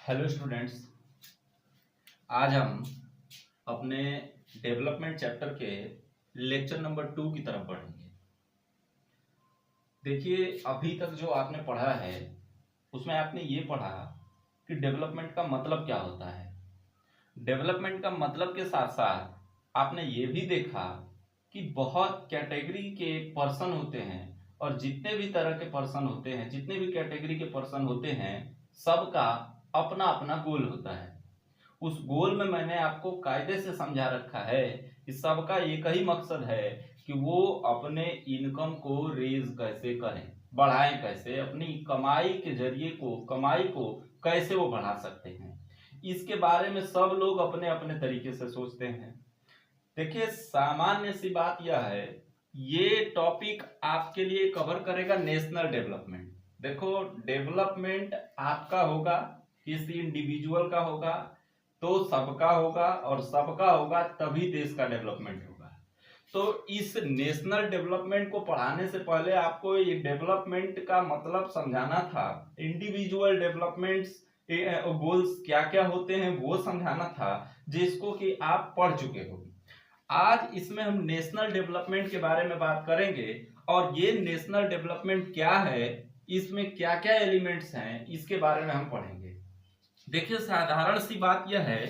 Hello students, आज हम अपने डेवलपमेंट चैप्टर के लेक्चर नंबर 2 की तरफ बढ़ेंगे। देखिए, अभी तक जो आपने पढ़ा है उसमें आपने ये पढ़ा कि डेवलपमेंट का मतलब क्या होता है। डेवलपमेंट का मतलब के साथ साथ आपने ये भी देखा कि बहुत कैटेगरी के पर्सन होते हैं और जितने भी तरह के पर्सन होते हैं, जितने भी कैटेगरी के पर्सन होते हैं, सबका अपना अपना गोल होता है। उस गोल में मैंने आपको कायदे से समझा रखा है कि सबका एक ही मकसद है कि वो अपने इनकम को रेज कैसे करें, बढ़ाएं कैसे, अपनी कमाई के जरिए कमाई को कैसे वो बढ़ा सकते हैं। इसके बारे में सब लोग अपने अपने तरीके से सोचते हैं। देखिए, सामान्य सी बात यह है, ये टॉपिक आपके लिए कवर करेगा नेशनल डेवलपमेंट। देखो, डेवलपमेंट आपका होगा, किसी इंडिविजुअल का होगा तो सबका होगा, और सबका होगा तभी देश का डेवलपमेंट होगा। तो इस नेशनल डेवलपमेंट को पढ़ाने से पहले आपको ये डेवलपमेंट का मतलब समझाना था, इंडिविजुअल डेवलपमेंट्स गोल्स क्या क्या होते हैं वो समझाना था, जिसको कि आप पढ़ चुके हो। आज इसमें हम नेशनल डेवलपमेंट के बारे में बात करेंगे, और ये नेशनल डेवलपमेंट क्या है, इसमें क्या क्या एलिमेंट्स हैं, इसके बारे में हम पढ़ेंगे। देखिए, साधारण सी बात यह है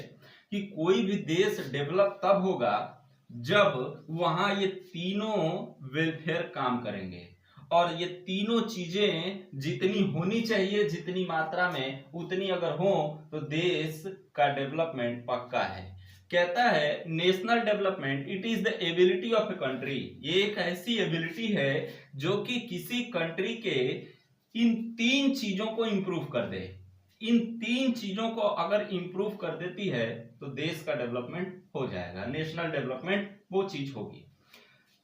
कि कोई भी देश डेवलप तब होगा जब वहां ये तीनों वेलफेयर काम करेंगे, और ये तीनों चीजें जितनी होनी चाहिए, जितनी मात्रा में, उतनी अगर हो तो देश का डेवलपमेंट पक्का है। कहता है national development it is the ability of a country, ये एक ऐसी एबिलिटी है जो कि किसी कंट्री के इन तीन चीजों को इंप्रूव कर दे। इन तीन चीजों को अगर इंप्रूव कर देती है तो देश का डेवलपमेंट हो जाएगा, नेशनल डेवलपमेंट वो चीज होगी।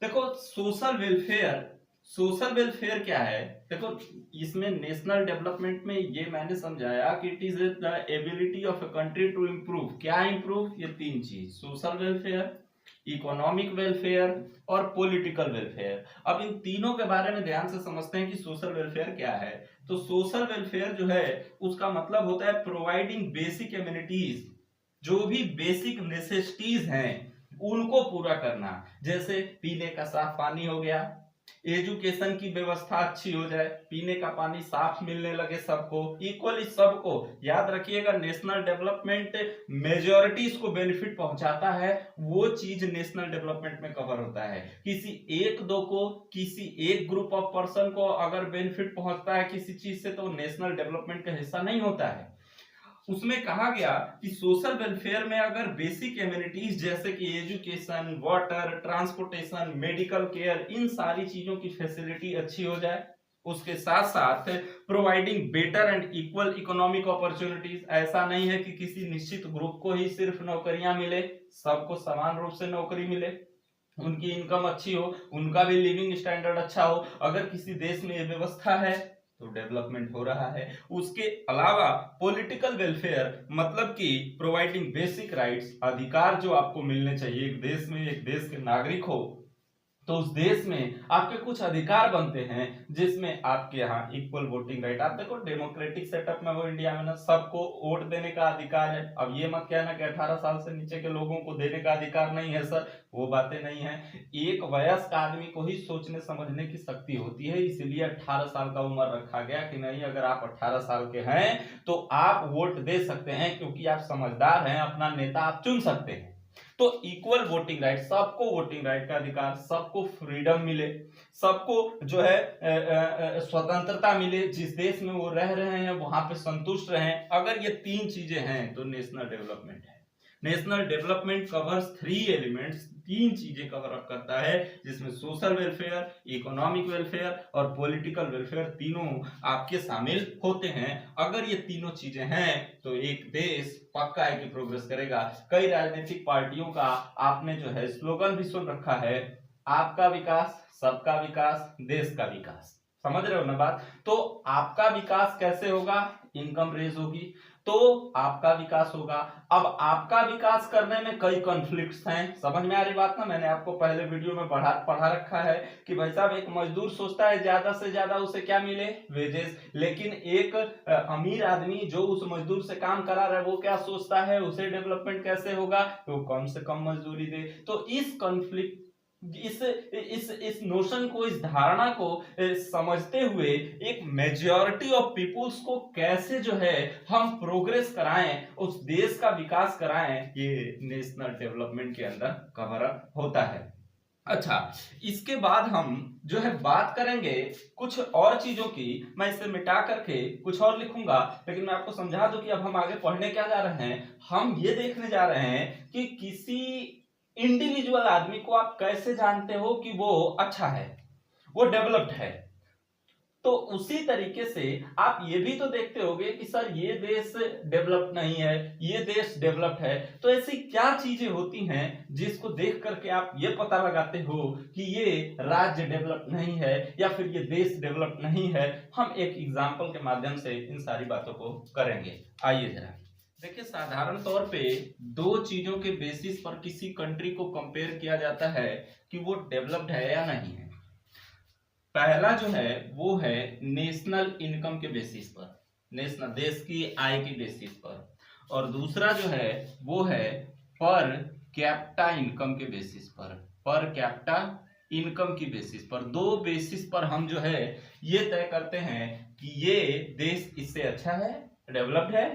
देखो, सोशल वेलफेयर क्या है। देखो, इसमें नेशनल डेवलपमेंट में ये मैंने समझाया कि it is the ability of a country to improve. क्या इंप्रूव? ये तीन चीज, सोशल वेलफेयर, इकोनॉमिक वेलफेयर और पॉलिटिकल वेलफेयर। अब इन तीनों के बारे में ध्यान से समझते हैं कि सोशल वेलफेयर क्या है। तो सोशल वेलफेयर जो है उसका मतलब होता है प्रोवाइडिंग बेसिक एमिनिटीज, जो भी बेसिक नेसेसिटीज हैं उनको पूरा करना। जैसे पीने का साफ पानी हो गया, एजुकेशन की व्यवस्था अच्छी हो जाए, पीने का पानी साफ मिलने लगे सबको, इक्वली सबको। याद रखिएगा, नेशनल डेवलपमेंट मेजॉरिटीज को बेनिफिट पहुंचाता है, वो चीज नेशनल डेवलपमेंट में कवर होता है। किसी एक दो को, किसी एक ग्रुप ऑफ पर्सन को अगर बेनिफिट पहुंचता है किसी चीज से, तो नेशनल डेवलपमेंट का हिस्सा नहीं होता है। उसमें कहा गया कि सोशल वेलफेयर में अगर बेसिक एमिनिटीज जैसे कि education, water, transportation, medical care, इन सारी चीजों की फैसिलिटी अच्छी हो जाए, उसके साथ साथ providing better and equal economic opportunities. ऐसा नहीं है कि किसी निश्चित ग्रुप को ही सिर्फ नौकरियां मिले, सबको समान रूप से नौकरी मिले, उनकी इनकम अच्छी हो, उनका भी लिविंग स्टैंडर्ड अच्छा हो। अगर किसी देश में ये व्यवस्था है तो डेवलपमेंट हो रहा है। उसके अलावा पॉलिटिकल वेलफेयर मतलब कि प्रोवाइडिंग बेसिक राइट्स, अधिकार जो आपको मिलने चाहिए एक देश में, एक देश के नागरिक हो तो उस देश में आपके कुछ अधिकार बनते हैं, जिसमें आपके यहाँ इक्वल वोटिंग राइट। आप देखो, डेमोक्रेटिक सेटअप में वो इंडिया में ना सबको वोट देने का अधिकार है। अब ये मत कहना कि 18 साल से नीचे के लोगों को देने का अधिकार नहीं है सर, वो बातें नहीं है। एक वयस्क आदमी को ही सोचने समझने की शक्ति होती है, इसीलिए 18 साल का उम्र रखा गया कि नहीं, अगर आप 18 साल के हैं तो आप वोट दे सकते हैं, क्योंकि आप समझदार हैं, अपना नेता आप चुन सकते हैं। तो इक्वल वोटिंग राइट, सबको वोटिंग राइट का अधिकार, सबको फ्रीडम मिले, सबको जो है स्वतंत्रता मिले, जिस देश में वो रह रहे हैं वहां पे संतुष्ट रहें। अगर ये तीन चीजें हैं तो नेशनल डेवलपमेंट है। नेशनल डेवलपमेंट कवर्स 3 एलिमेंट्स, तीन चीजें कवर अप करता है, जिसमें सोशल वेलफेयर, इकोनॉमिक वेलफेयर और पॉलिटिकल वेलफेयर तीनों आपके शामिल होते हैं। अगर ये तीनों चीजें हैं तो एक देश पक्का है कि प्रोग्रेस करेगा। कई राजनीतिक पार्टियों का आपने जो है स्लोगन भी सुन रखा है, आपका विकास, सबका विकास, देश का विकास। समझ रहे हो ना बात। तो आपका विकास कैसे होगा, इनकम रेज होगी तो आपका विकास होगा। अब आपका विकास करने में कई कॉन्फ्लिक्ट्स हैं, समझ में आ रही बात ना। मैंने आपको पहले वीडियो में पढ़ा रखा है कि भाई साहब एक मजदूर सोचता है ज्यादा से ज्यादा उसे क्या मिले, वेजेस, लेकिन एक अमीर आदमी जो उस मजदूर से काम करा रहा है वो क्या सोचता है, उसे डेवलपमेंट कैसे होगा, तो कम से कम मजदूरी दे। तो इस कॉन्फ्लिक्ट इस नोशन को, इस धारणा को समझते हुए एक मेजॉरिटी ऑफ पीपुल्स को कैसे जो है हम प्रोग्रेस कराएं, उस देश का विकास कराएं, ये नेशनल डेवलपमेंट के अंदर कवर अप होता है। अच्छा, इसके बाद हम जो है बात करेंगे कुछ और चीजों की। मैं इसे मिटा करके कुछ और लिखूंगा, लेकिन मैं आपको समझा दूं कि अब हम आगे पढ़ने क्या जा रहे हैं। हम ये देखने जा रहे हैं कि किसी इंडिविजुअल आदमी को आप कैसे जानते हो कि वो अच्छा है, वो डेवलप्ड है। तो उसी तरीके से आप ये भी तो देखते होगे कि सर ये देश डेवलप्ड नहीं है, ये देश डेवलप्ड है। तो ऐसी क्या चीजें होती हैं जिसको देख करके आप ये पता लगाते हो कि ये राज्य डेवलप्ड नहीं है या फिर ये देश डेवलप्ड नहीं है। हम एक एग्जांपल के माध्यम से इन सारी बातों को करेंगे। आइए जरा देखिए, साधारण तौर पे दो चीजों के बेसिस पर किसी कंट्री को कंपेयर किया जाता है कि वो डेवलप्ड है या नहीं है। पहला जो है वो है नेशनल इनकम के बेसिस पर, नेशनल देश की आय की बेसिस पर, और दूसरा जो है वो है पर कैपिटा इनकम के बेसिस पर, पर कैपिटा इनकम की बेसिस पर। दो बेसिस पर हम जो है ये तय करते हैं कि ये देश इससे अच्छा है, डेवलप्ड है,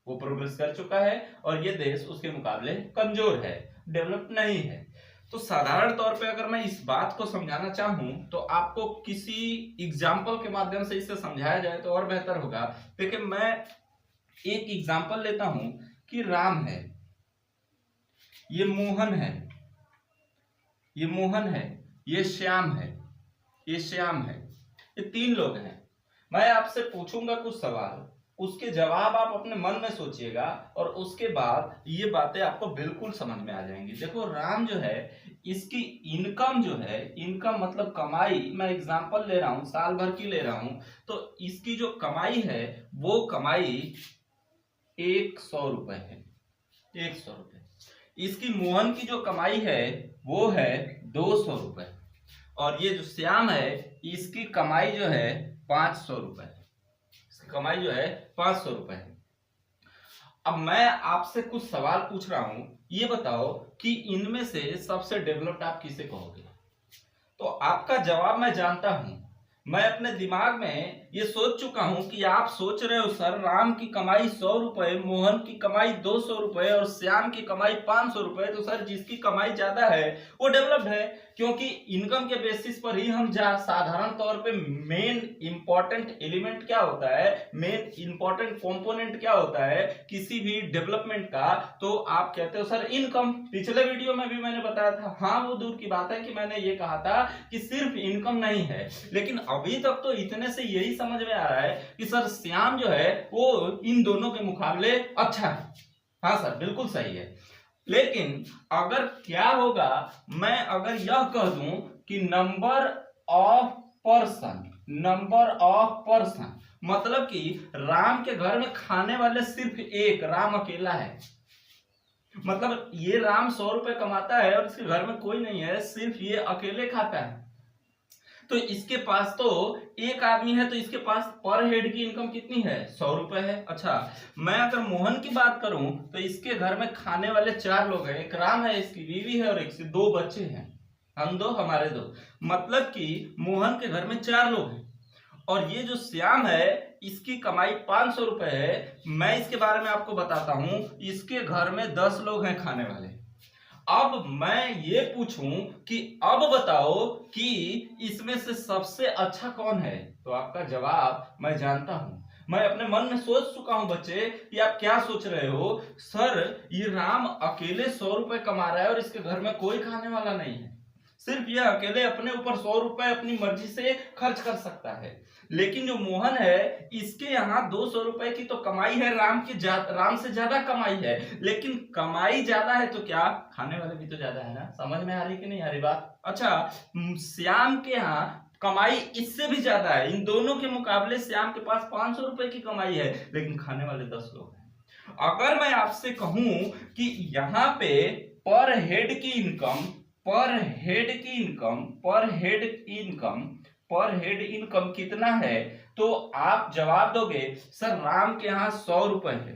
वो प्रोग्रेस कर चुका है, और ये देश उसके मुकाबले कमजोर है, डेवलप्ड नहीं है। तो साधारण तौर पे अगर मैं इस बात को समझाना चाहूं तो आपको किसी एग्जाम्पल के माध्यम से इसे समझाया जाए तो और बेहतर होगा। देखिए, मैं एक एग्जाम्पल लेता हूं कि राम है, ये मोहन है, ये मोहन है, ये श्याम है, ये श्याम है, ये तीन लोग हैं। मैं आपसे पूछूंगा कुछ सवाल, उसके जवाब आप अपने मन में सोचिएगा और उसके बाद ये बातें आपको बिल्कुल समझ में आ जाएंगी। देखो, राम जो है इसकी इनकम जो है, इनकम मतलब कमाई, मैं एग्जांपल ले रहा हूं, साल भर की ले रहा हूं, तो इसकी जो कमाई है वो कमाई 100 रुपए है, 100 रुपए। इसकी मोहन की जो कमाई है वो है 200 रुपए, और ये जो श्याम है इसकी कमाई जो है 500 रुपए, कमाई जो है 500 रुपए है। अब मैं आपसे कुछ सवाल पूछ रहा हूं, ये बताओ कि इनमें से सबसे डेवलप्ड आप किसे कहोगे? तो आपका जवाब मैं जानता हूं, मैं अपने दिमाग में ये सोच चुका हूं कि आप सोच रहे हो सर राम की कमाई 100 रुपए, मोहन की कमाई 200 रुपए और श्याम की कमाई 500 रुपए, तो सर जिसकी कमाई ज्यादा है वो डेवलप्ड है, क्योंकि इनकम के बेसिस पर ही हम साधारण तौर पे मेन इंपॉर्टेंट एलिमेंट क्या होता है, मेन इंपॉर्टेंट कंपोनेंट क्या होता है किसी भी डेवलपमेंट का, तो आप कहते हो सर इनकम। पिछले वीडियो में भी मैंने बताया था, हाँ वो दूर की बात है कि मैंने ये कहा था कि सिर्फ इनकम नहीं है, लेकिन अभी तक तो इतने से यही समझ में आ रहा है कि सर श्याम जो है वो इन दोनों के मुकाबले अच्छा है। हाँ सर बिल्कुल सही है, लेकिन अगर क्या होगा, मैं अगर यह कह दूं कि number of person, number of person मतलब कि राम के घर में खाने वाले सिर्फ एक, राम अकेला है, मतलब ये राम 100 रुपए कमाता है और इसके घर में कोई नहीं है, सिर्फ ये अकेले खाता है, तो इसके पास तो एक आदमी है, तो इसके पास पर हेड की इनकम कितनी है, 100 रुपए है। अच्छा, मैं अगर मोहन की बात करूं तो इसके घर में खाने वाले 4 लोग हैं, एक राम है, इसकी बीवी है और एक से 2 बच्चे हैं, हम 2 हमारे 2, मतलब कि मोहन के घर में 4 लोग हैं। और ये जो श्याम है इसकी कमाई 500 रुपए है। मैं इसके बारे में आपको बताता हूं, इसके घर में 10 लोग हैं खाने वाले। अब मैं ये पूछूं कि अब बताओ कि इसमें से सबसे अच्छा कौन है, तो आपका जवाब मैं जानता हूं, मैं अपने मन में सोच चुका हूं बच्चे कि आप क्या सोच रहे हो, सर ये राम अकेले 100 रुपए कमा रहा है और इसके घर में कोई खाने वाला नहीं है, सिर्फ यह अकेले अपने ऊपर 100 रुपए अपनी मर्जी से खर्च कर सकता है, लेकिन जो मोहन है इसके यहाँ 200 रुपए की तो कमाई है, राम से ज्यादा कमाई है, लेकिन कमाई ज्यादा है तो क्या खाने वाले भी तो ज्यादा है ना। समझ में आ रही कि नहीं आ रही बात? अच्छा, श्याम के यहाँ कमाई इससे भी ज्यादा है। इन दोनों के मुकाबले श्याम के पास 500 रुपए की कमाई है, लेकिन खाने वाले 10 लोग हैं। अगर मैं आपसे कहूं कि यहाँ पे पर हेड की इनकम, पर हेड की इनकम, पर हेड इनकम, पर हेड इनकम कितना है, तो आप जवाब दोगे सर राम के यहाँ 100 रुपए है,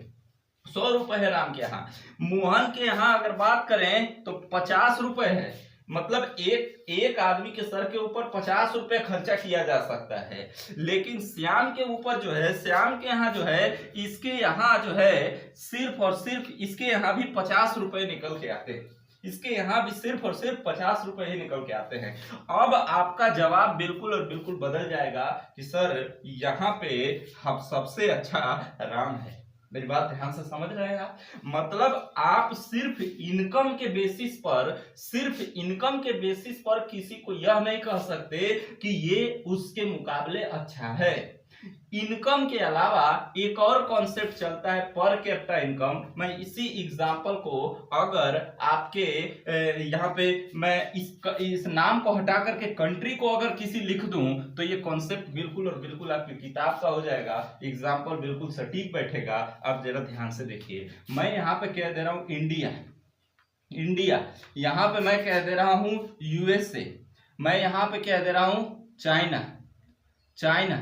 100 रुपए है राम के यहाँ। मोहन के यहाँ अगर बात करें तो 50 रुपए है। मतलब एक आदमी के सर के ऊपर 50 रुपए खर्चा किया जा सकता है। लेकिन श्याम के ऊपर जो है, श्याम के यहाँ जो है, इसके यहाँ जो है सिर्फ और सिर्फ इसके यहाँ भी 50 रुपए निकल के आते हैं। इसके यहाँ भी सिर्फ और सिर्फ 50 रुपए ही निकल के आते हैं। अब आपका जवाब बिल्कुल और बिल्कुल बदल जाएगा कि सर यहाँ पे हम सबसे अच्छा राम है। मेरी बात ध्यान से समझ रहे हैं आप? मतलब आप सिर्फ इनकम के बेसिस पर, सिर्फ इनकम के बेसिस पर किसी को यह नहीं कह सकते कि ये उसके मुकाबले अच्छा है। इनकम के अलावा एक और कॉन्सेप्ट चलता है पर कैपिटा इनकम। मैं इसी एग्जांपल को अगर आपके यहाँ पे मैं इस नाम को हटा करके कंट्री को अगर किसी लिख दूं तो ये कॉन्सेप्ट बिल्कुल और बिल्कुल आपकी किताब का हो जाएगा। एग्जांपल बिल्कुल सटीक बैठेगा। आप जरा ध्यान से देखिए, मैं यहाँ पे कह दे रहा हूँ इंडिया, इंडिया, यहाँ पे मैं कह दे रहा हूँ यूएसए, मैं यहाँ पे कह दे रहा हूँ चाइना, चाइना,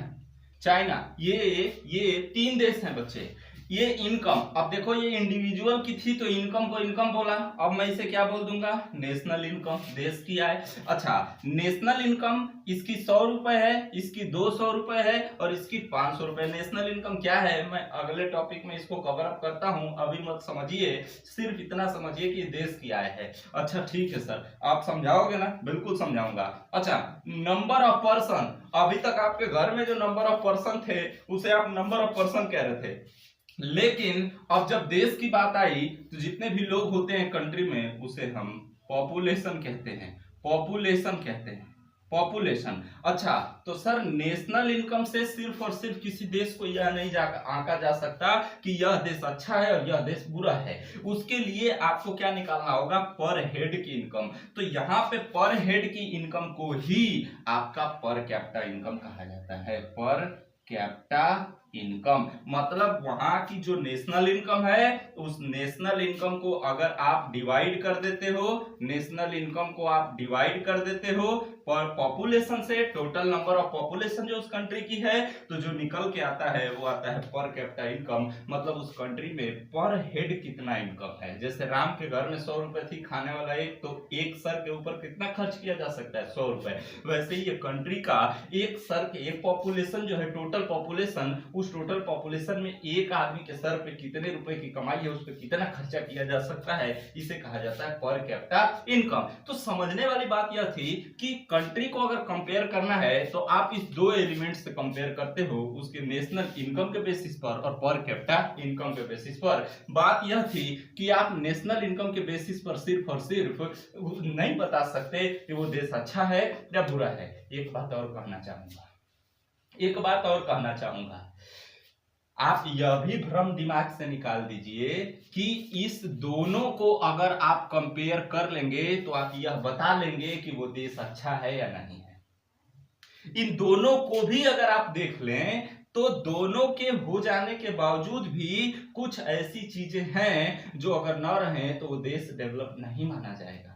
चाइना। ये 3 देश हैं बच्चे। ये इनकम, अब देखो ये इंडिविजुअल की थी तो इनकम को इनकम बोला, अब मैं इसे क्या बोल दूंगा, नेशनल इनकम, देश की आय। अच्छा, नेशनल इनकम इसकी 100 रुपए है, इसकी 200 रुपए है और इसकी 500 रुपए। नेशनल इनकम क्या है मैं अगले टॉपिक में इसको कवर अप करता हूं, अभी मत समझिए, सिर्फ इतना समझिए कि देश की आय है। अच्छा ठीक है सर, आप समझाओगे ना? बिल्कुल समझाऊंगा। अच्छा, नंबर ऑफ पर्सन, अभी तक आपके घर में जो नंबर ऑफ पर्सन थे उसे आप नंबर ऑफ पर्सन कह रहे थे, लेकिन अब जब देश की बात आई तो जितने भी लोग होते हैं कंट्री में उसे हम पॉपुलेशन कहते हैं, पॉपुलेशन कहते हैं, पॉपुलेशन। अच्छा, तो सर नेशनल इनकम से सिर्फ और सिर्फ किसी देश को यह नहीं आंका जा सकता कि यह देश अच्छा है और यह देश बुरा है। उसके लिए आपको क्या निकालना होगा, पर हेड की इनकम। तो यहाँ पे पर हेड की इनकम को ही आपका पर कैपिटा इनकम कहा जाता है, पर कैपिटा इनकम। मतलब वहां की जो नेशनल इनकम है उस नेशनल इनकम को अगर आप डिवाइड कर देते हो, नेशनल इनकम को आप डिवाइड कर देते हो पर पॉपुलेशन से, टोटल नंबर ऑफ पॉपुलेशन जो उस कंट्री की है, तो जो निकल के आता है वो आता है पर कैपिटा इनकम। मतलब उस कंट्री में पर हेड कितना इनकम है। जैसे राम के घर में 100 रुपए थी, खाने वाला एक, तो एक सर के ऊपर कितना खर्च किया जा सकता है, 100 रुपए। वैसे ही ये कंट्री का एक सर के, एक पॉपुलेशन जो है, टोटल पॉपुलेशन, उस टोटल पॉपुलेशन में एक आदमी के सर पे कितने रुपए की कमाई है, उस पर कितना खर्चा किया जा सकता है, इसे कहा जाता है पर कैपिटा इनकम। तो समझने वाली बात यह थी कि कंट्री को अगर कंपेयर करना है तो आप इस 2 एलिमेंट से कंपेयर करते हो, उसके नेशनल इनकम के बेसिस पर और पर कैपिटा इनकम के बेसिस पर। बात यह थी कि आप नेशनल इनकम के बेसिस पर सिर्फ और सिर्फ नहीं बता सकते कि वो देश अच्छा है या बुरा है। एक बात और कहना चाहूंगा, एक बात और कहना चाहूंगा, आप यह भी भ्रम दिमाग से निकाल दीजिए कि इस दोनों को अगर आप कंपेयर कर लेंगे तो आप यह बता लेंगे कि वो देश अच्छा है या नहीं है। इन दोनों को भी अगर आप देख लें तो दोनों के हो जाने के बावजूद भी कुछ ऐसी चीजें हैं जो अगर न रहे तो वो देश डेवलप नहीं माना जाएगा।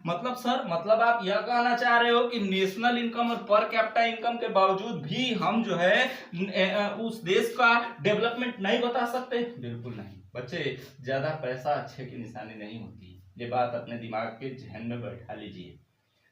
मतलब सर, मतलब आप यह कहना चाह रहे हो कि नेशनल इनकम और पर कैपिटा इनकम के बावजूद भी हम जो है उस देश का डेवलपमेंट नहीं बता सकते? बिल्कुल नहीं बच्चे, ज्यादा पैसा अच्छे की निशानी नहीं होती। ये बात अपने दिमाग के जहन में बैठा लीजिए।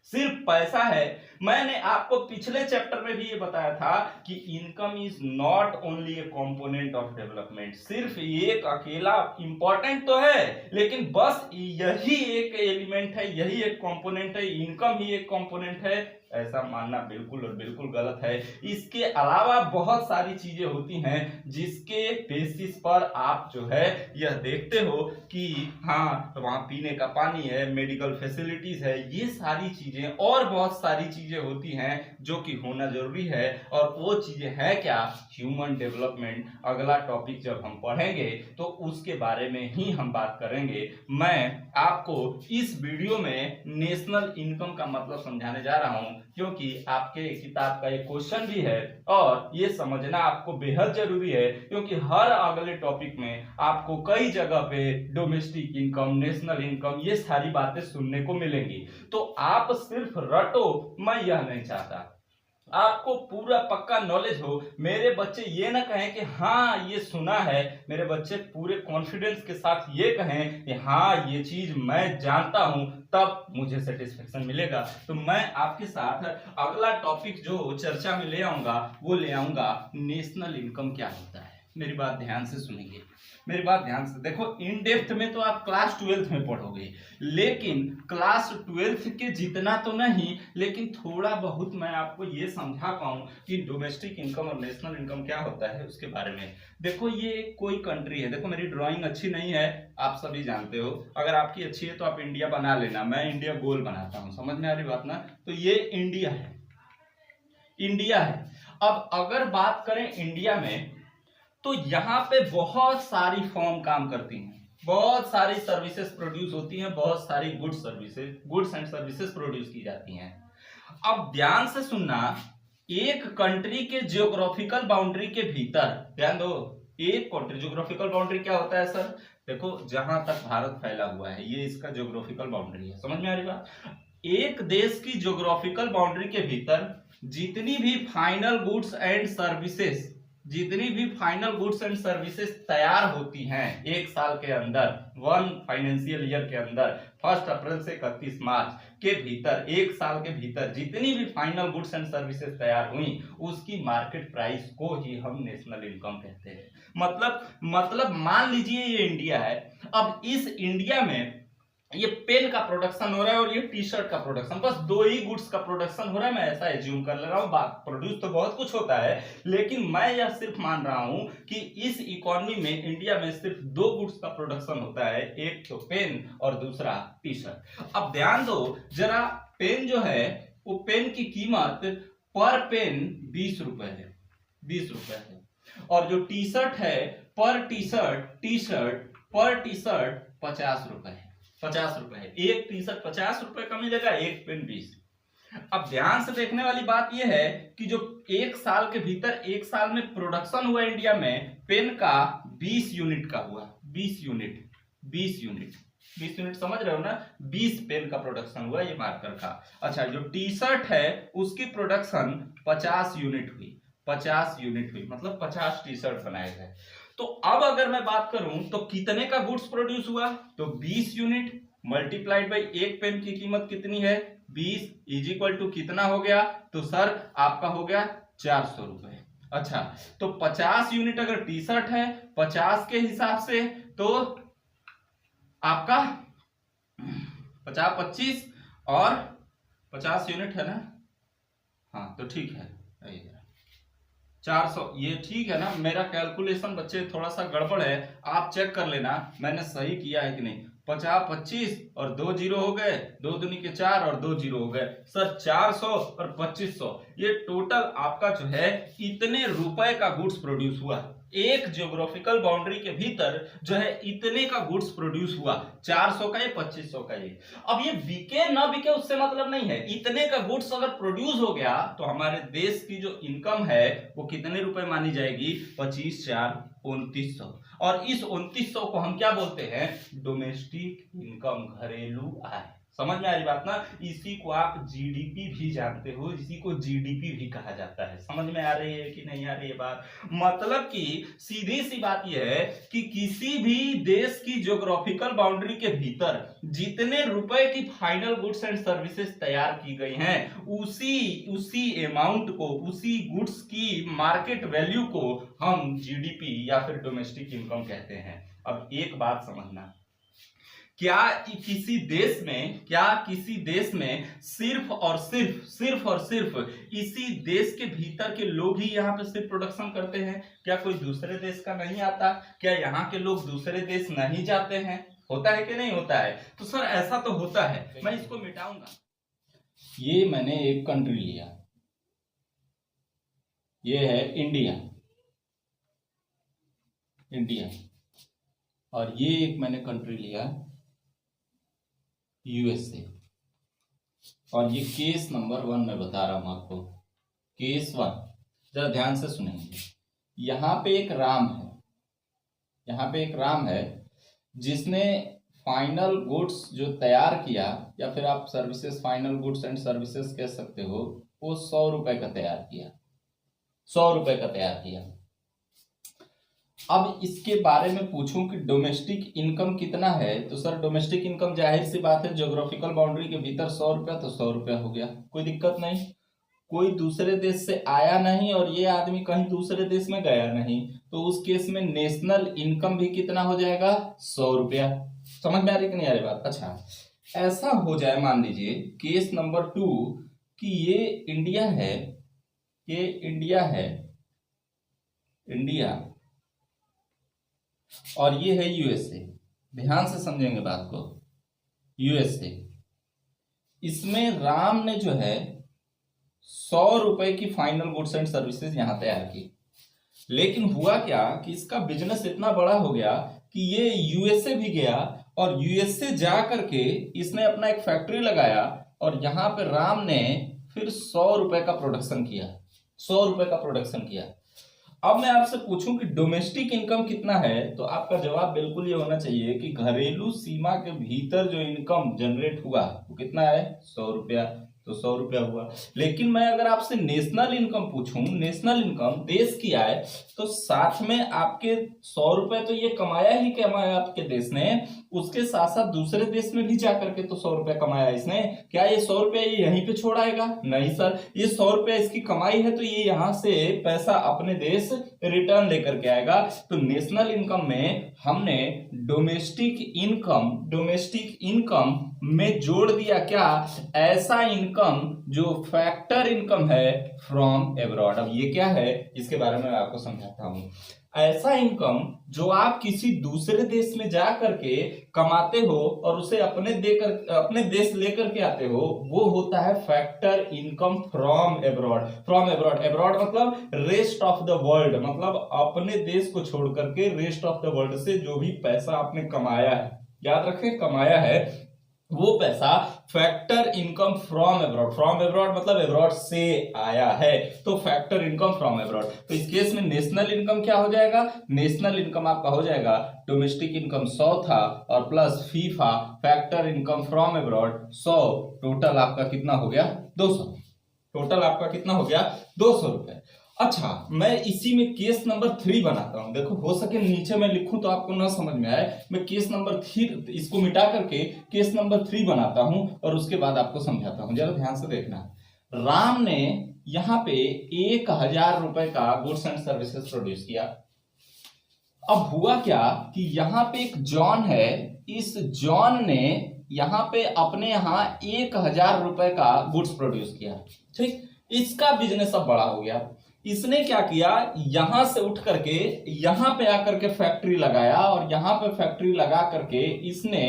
सिर्फ पैसा है। मैंने आपको पिछले चैप्टर में भी ये बताया था कि income is not only A component of development. सिर्फ एक अकेला इंपॉर्टेंट तो है, लेकिन बस यही एक एलिमेंट है, यही एक कंपोनेंट है, इनकम ही एक कंपोनेंट है, ऐसा मानना बिल्कुल और बिल्कुल गलत है। इसके अलावा बहुत सारी चीजें होती हैं जिसके बेसिस पर आप जो है यह देखते हो कि हाँ वहां पीने का पानी है, मेडिकल फैसिलिटीज है, ये सारी चीजें और बहुत सारी चीजें होती हैं जो कि होना जरूरी है। और वो चीजें हैं क्या, ह्यूमन डेवलपमेंट। अगला टॉपिक जब हम पढ़ेंगे तो उसके बारे में ही हम बात करेंगे। मैं आपको इस वीडियो में नेशनल इनकम का मतलब समझाने जा रहा हूं क्योंकि आपके किताब का एक क्वेश्चन भी है और ये समझना आपको बेहद जरूरी है, क्योंकि हर अगले टॉपिक में आपको कई जगह पे डोमेस्टिक इनकम, नेशनल इनकम, ये सारी बातें सुनने को मिलेंगी। तो आप सिर्फ रटो, मैं यह नहीं चाहता, आपको पूरा पक्का नॉलेज हो। मेरे बच्चे ये ना कहें कि हाँ ये सुना है, मेरे बच्चे पूरे कॉन्फिडेंस के साथ ये कहें कि हाँ ये चीज मैं जानता हूं, तब मुझे सेटिस्फेक्शन मिलेगा। तो मैं आपके साथ अगला टॉपिक जो चर्चा में ले आऊंगा वो ले आऊंगा नेशनल इनकम क्या होता है। मेरी बात ध्यान से सुनेंगे, मेरी बात ध्यान से देखो। इन डेप्थ में तो आप क्लास 12th में पढ़ोगे, लेकिन क्लास 12th के जितना तो नहीं, लेकिन थोड़ा बहुत मैं आपको ये समझा पाऊं कि डोमेस्टिक इनकम और नेशनल इनकम क्या होता है उसके बारे में। देखो ये कोई कंट्री है, देखो मेरी ड्राइंग अच्छी नहीं है, आप सभी जानते हो, अगर आपकी अच्छी है तो आप इंडिया बना लेना, मैं इंडिया गोल बनाता हूं, समझ में आ रही बात ना। तो ये इंडिया है, इंडिया है। अब अगर बात करें इंडिया में, तो यहाँ पे बहुत सारी फर्म काम करती हैं, बहुत सारी सर्विसेज प्रोड्यूस होती हैं, बहुत सारी गुड्स एंड सर्विसेज प्रोड्यूस की जाती हैं। अब ध्यान से सुनना, एक कंट्री के जियोग्राफिकल बाउंड्री के भीतर, ध्यान दो, एक कंट्री, जियोग्राफिकल बाउंड्री क्या होता है सर? देखो जहां तक भारत फैला हुआ है ये इसका जियोग्राफिकल बाउंड्री है, समझ में आ रही बात। एक देश की जियोग्राफिकल बाउंड्री के भीतर जितनी भी फाइनल गुड्स एंड सर्विसेज, जितनी भी फाइनल गुड्स एंड सर्विसेज तैयार होती हैं एक साल के अंदर, 1 फाइनेंशियल ईयर के अंदर, 1 अप्रैल से 31 मार्च के भीतर, एक साल के भीतर जितनी भी फाइनल गुड्स एंड सर्विसेज तैयार हुई, उसकी मार्केट प्राइस को ही हम नेशनल इनकम कहते हैं। मतलब मान लीजिए ये इंडिया है, अब इस इंडिया में ये पेन का प्रोडक्शन हो रहा है और ये टी शर्ट का प्रोडक्शन, बस 2 ही गुड्स का प्रोडक्शन हो रहा है, मैं ऐसा एज्यूम कर ले रहा हूँ। प्रोड्यूस तो बहुत कुछ होता है, लेकिन मैं यह सिर्फ मान रहा हूं कि इस इकोनॉमी में, इंडिया में सिर्फ 2 गुड्स का प्रोडक्शन होता है, एक तो पेन और दूसरा टी शर्ट। अब ध्यान दो जरा, पेन जो है वो पेन की कीमत पर पेन 20 रुपए है, 20 रुपए है, और जो टी शर्ट है पर टी शर्ट पर टी शर्ट 50 रुपए है, 50 रुपए है। एक टी शर्ट 50 रुपए का मिलेगा, एक पेन 20। अब ध्यान से देखने वाली बात यह है कि जो एक साल के भीतर, एक साल में प्रोडक्शन हुआ इंडिया में पेन का 20 यूनिट का हुआ, 20 यूनिट समझ रहे हो ना, 20 पेन का प्रोडक्शन हुआ ये मार्कर का। अच्छा, जो टी शर्ट है उसकी प्रोडक्शन 50 यूनिट हुई, 50 यूनिट हुई, मतलब 50 टी शर्ट बनाए गए। तो अब अगर मैं बात करूं तो कितने का गुड्स प्रोड्यूस हुआ, तो 20 यूनिट मल्टीप्लाइड बाई एक पेन की कीमत कितनी है, 20 इज इक्वल टू कितना हो गया, तो सर आपका हो गया 400 रुपए। अच्छा, तो 50 यूनिट अगर टी शर्ट है 50 के हिसाब से, तो आपका 50 25 और 50 यूनिट है ना, हाँ तो ठीक है, 400, ये ठीक है ना। मेरा कैलकुलेशन बच्चे थोड़ा सा गड़बड़ है, आप चेक कर लेना मैंने सही किया है कि नहीं। 50 25 और 2 जीरो हो गए, 2 दूनी के 4 और 2 जीरो हो गए, सर 400 और 2500, ये टोटल आपका जो है इतने रुपए का गुड्स प्रोड्यूस हुआ। एक जियोग्राफिकल बाउंड्री के भीतर जो है इतने का गुड्स प्रोड्यूस हुआ, 400 का ये, 2500 का ये। अब ये बिके ना बिके उससे मतलब नहीं है, इतने का गुड्स अगर प्रोड्यूस हो गया तो हमारे देश की जो इनकम है वो कितने रुपए मानी जाएगी, 25 4 2900, और इस 2900 को हम क्या बोलते हैं, डोमेस्टिक इनकम, घरेलू आय। समझ में आ रही बात ना, इसी को आप जीडीपी भी जानते हो, इसी को जीडीपी भी कहा जाता है। समझ में आ रही है कि नहीं आ रही है बात? मतलब कि सीधी सी बात यह है कि किसी भी देश की ज्योग्राफिकल बाउंड्री के भीतर जितने रुपए की फाइनल गुड्स एंड सर्विसेज तैयार की गई हैं, उसी अमाउंट को, उसी गुड्स की मार्केट वैल्यू को हम जीडीपी या फिर डोमेस्टिक इनकम कहते हैं। अब एक बात समझना, क्या किसी देश में सिर्फ और सिर्फ इसी देश के भीतर के लोग ही यहाँ पे सिर्फ प्रोडक्शन करते हैं? क्या कोई दूसरे देश का नहीं आता? क्या यहाँ के लोग दूसरे देश नहीं जाते हैं? होता है कि नहीं होता है? तो सर ऐसा तो होता है, मैं इसको मिटाऊंगा। ये मैंने एक कंट्री लिया, ये है इंडिया, और ये एक मैंने कंट्री लिया यूएसए। और ये केस नंबर 1 मैं बता रहा हूं आपको। केस 1 जरा ध्यान से सुनेंगे। यहाँ पे एक राम है, यहाँ पे एक राम है जिसने फाइनल गुड्स जो तैयार किया, या फिर आप services, final goods and services कह सकते हो, वो 100 रुपए का तैयार किया, 100 रुपए का तैयार किया। अब इसके बारे में पूछूं कि डोमेस्टिक इनकम कितना है, तो सर डोमेस्टिक इनकम जाहिर सी बात है ज्योग्राफिकल बाउंड्री के भीतर 100 रुपया, तो 100 रुपया हो गया, कोई दिक्कत नहीं। कोई दूसरे देश से आया नहीं और ये आदमी कहीं दूसरे देश में गया नहीं, तो उस केस में नेशनल इनकम भी कितना हो जाएगा, 100 रुपया। समझ में आ रही कि नहीं आ रही बात? अच्छा, ऐसा हो जाए, मान लीजिए केस नंबर 2 कि ये इंडिया है, ये इंडिया है, इंडिया, और ये है यूएसए। ध्यान से समझेंगे बात को, यूएसए। इसमें राम ने जो है 100 रुपए की फाइनल गुड्स एंड सर्विसेज यहां तैयार की, लेकिन हुआ क्या कि इसका बिजनेस इतना बड़ा हो गया कि ये यूएसए भी गया, और यूएसए जा करके इसने अपना एक फैक्ट्री लगाया, और यहां पे राम ने फिर 100 रुपए का प्रोडक्शन किया, 100 रुपए का प्रोडक्शन किया। अब मैं आपसे पूछूं कि डोमेस्टिक इनकम कितना है, तो आपका जवाब बिल्कुल ये होना चाहिए कि घरेलू सीमा के भीतर जो इनकम जनरेट हुआ वो कितना है, 100 रुपया, तो 100 रुपया हुआ। लेकिन मैं अगर आपसे नेशनल इनकम पूछूं, नेशनल इनकम देश की आय, तो साथ में आपके 100 रुपए तो ये कमाया ही कमाया आपके देश ने, उसके साथ साथ दूसरे देश में भी जाकर के तो 100 रुपया कमाया इसने। क्या ये 100 रुपया ये यहीं पे छोड़ आएगा? नहीं सर, ये 100 रुपया इसकी कमाई है, तो ये यहां से पैसा अपने देश रिटर्न लेकर के आएगा। तो नेशनल इनकम में हमने डोमेस्टिक इनकम में जोड़ दिया क्या, ऐसा इनकम जो फैक्टर इनकम है फ्रॉम एब्रॉड। अब ये क्या है, इसके बारे में मैं आपको समझाता हूं। ऐसा इनकम जो आप किसी दूसरे देश में जा करके कमाते हो और उसे अपने देश लेकर के आते हो, वो होता है factor income from abroad. From abroad, abroad मतलब रेस्ट ऑफ द वर्ल्ड, मतलब अपने देश को छोड़ करके रेस्ट ऑफ द वर्ल्ड से जो भी पैसा आपने कमाया है, याद रखें कमाया है, वो पैसा factor income from abroad. From abroad मतलब एब्रॉड से आया है, तो फैक्टर इनकम फ्रॉम एब्रॉड। तो इस केस में नेशनल इनकम क्या हो जाएगा, नेशनल इनकम आपका हो जाएगा, डोमेस्टिक इनकम 100 था और plus FIFA factor income from abroad 100, total आपका कितना हो गया, 200। टोटल आपका कितना हो गया, 200 रुपए। अच्छा, मैं इसी में केस नंबर 3 बनाता हूं। देखो, हो सके नीचे मैं लिखूं तो आपको ना समझ में आए, मैं केस नंबर 3 इसको मिटा करके केस नंबर 3 बनाता हूं और उसके बाद आपको समझाता हूं। जरा ध्यान से देखना। राम ने यहां पे 1000 रुपए का गुड्स एंड सर्विसेज प्रोड्यूस किया। अब हुआ क्या कि यहां पे एक जॉन है, इस जॉन ने यहां पे अपने यहां 1000 रुपए का गुड्स प्रोड्यूस किया, ठीक। इसका बिजनेस अब बड़ा हो गया। इसने क्या किया, यहां से उठ करके यहां पे आकर के फैक्ट्री लगाया, और यहां पे फैक्ट्री लगा करके इसने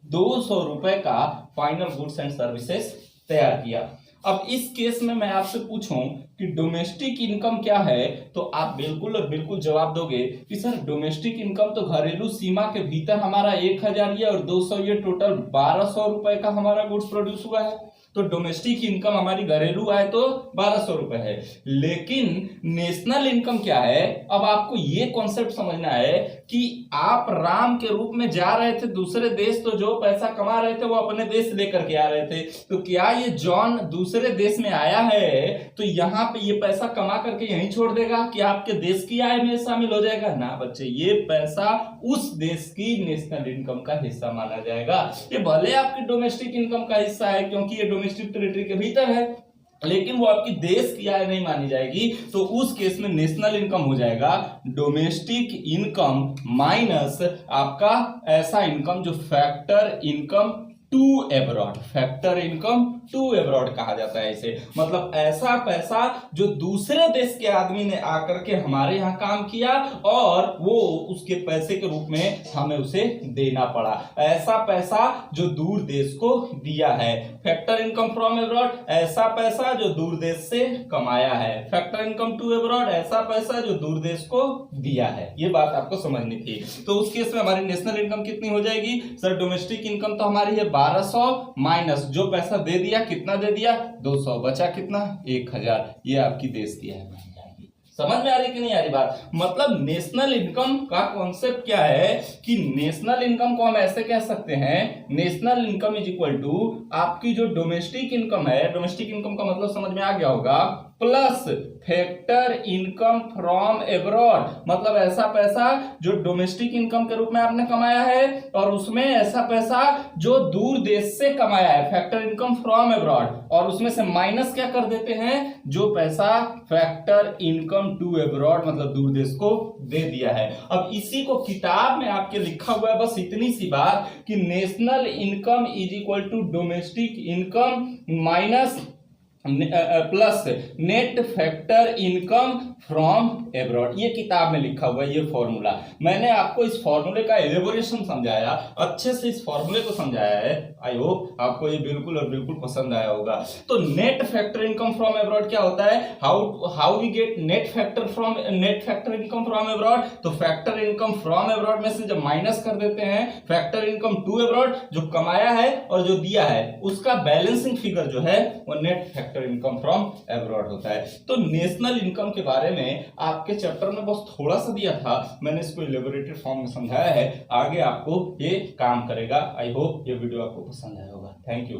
200 रुपए का फाइनल गुड्स एंड सर्विसेज तैयार किया। अब इस केस में मैं आपसे पूछूं कि डोमेस्टिक इनकम क्या है, तो आप बिल्कुल और बिल्कुल जवाब दोगे कि सर डोमेस्टिक इनकम तो घरेलू सीमा के भीतर हमारा 1000 ये और 200 ये टोटल 1200 रुपए का हमारा गुड्स प्रोड्यूस हुआ है। तो डोमेस्टिक इनकम हमारी घरेलू आय तो 1200 रुपए है। लेकिन नेशनल इनकम क्या है, अब आपको ये कॉन्सेप्ट समझना है कि आप राम के रूप में जा रहे थे दूसरे देश, तो जो पैसा कमा रहे थे वो अपने देश लेकर के आ रहे थे। तो क्या ये जॉन दूसरे देश में आया है तो यहाँ पे ये पैसा कमा करके यहीं छोड़ देगा कि आपके देश की आय में शामिल हो जाएगा? ना बच्चे, ये पैसा उस देश की नेशनल इनकम का हिस्सा माना जाएगा। ये भले आपकी डोमेस्टिक इनकम का हिस्सा है क्योंकि ये डोमेस्टिक टेरिटरी के भीतर है, लेकिन वो आपकी देश की आय नहीं मानी जाएगी। तो उस केस में नेशनल इनकम हो जाएगा डोमेस्टिक इनकम माइनस आपका ऐसा इनकम जो factor income to abroad. Factor income to abroad कहा जाता है इसे, मतलब ऐसा पैसा जो दूसरे देश के आदमी ने आकर के हमारे यहाँ काम किया और वो उसके पैसे के रूप में हमें उसे देना पड़ा, ऐसा पैसा जो दूर देश को दिया है। फैक्टर इनकम फ्रॉम एब्रॉड, ऐसा पैसा जो दूर देश से कमाया है। फैक्टर इनकम टू एब्रॉड, ऐसा पैसा जो दूर देश को दिया है। ये बात आपको समझनी थी। तो उस केस में हमारी नेशनल इनकम कितनी हो जाएगी? सर डोमेस्टिक इनकम तो हमारी है 1200 माइनस जो पैसा दे दिया दिया, कितना दे दिया 200, बचा कितना 1000, ये आपकी देश की आय बन जाएगी। समझ में आ रही कि नहीं आ रही बात? मतलब नेशनल इनकम का कॉन्सेप्ट क्या है कि नेशनल इनकम को हम ऐसे कह सकते हैं, national income is equal to आपकी जो डोमेस्टिक इनकम है, डोमेस्टिक इनकम का मतलब समझ में आ गया होगा, plus factor income from abroad, मतलब ऐसा पैसा जो डोमेस्टिक इनकम के रूप में आपने कमाया है और उसमें ऐसा पैसा जो दूर देश से कमाया है, फैक्टर इनकम फ्रॉम एब्रॉड, और उसमें से माइनस क्या कर देते हैं, जो पैसा फैक्टर इनकम टू एब्रॉड मतलब दूर देश को दे दिया है। अब इसी को किताब में आपके लिखा हुआ है बस इतनी सी बात कि national income is equal to domestic income minus plus net factor income from abroad, ये किताब में लिखा हुआ है ये फॉर्मूला। मैंने आपको इस फॉर्मूले का एलेबोरेशन समझाया, अच्छे से इस फॉर्मूले को समझाया है। आई होप आपको ये बिल्कुल और बिल्कुल पसंद आया होगा। तो net factor income from abroad क्या होता है, how we get net factor income from abroad, तो फैक्टर इनकम फ्रॉम एब्रॉड में से जब माइनस कर देते हैं फैक्टर इनकम टू एब्रॉड, जो कमाया है और जो दिया है उसका बैलेंसिंग फिगर जो है वो net factor income from abroad होता है। तो नेशनल इनकम के बारे में आपके चैप्टर में बस थोड़ा सा दिया था, मैंने इसको इलेबोरेटेड फॉर्म में समझाया है, आगे आपको ये काम करेगा। आई होप ये वीडियो आपको पसंद आया होगा। Thank you.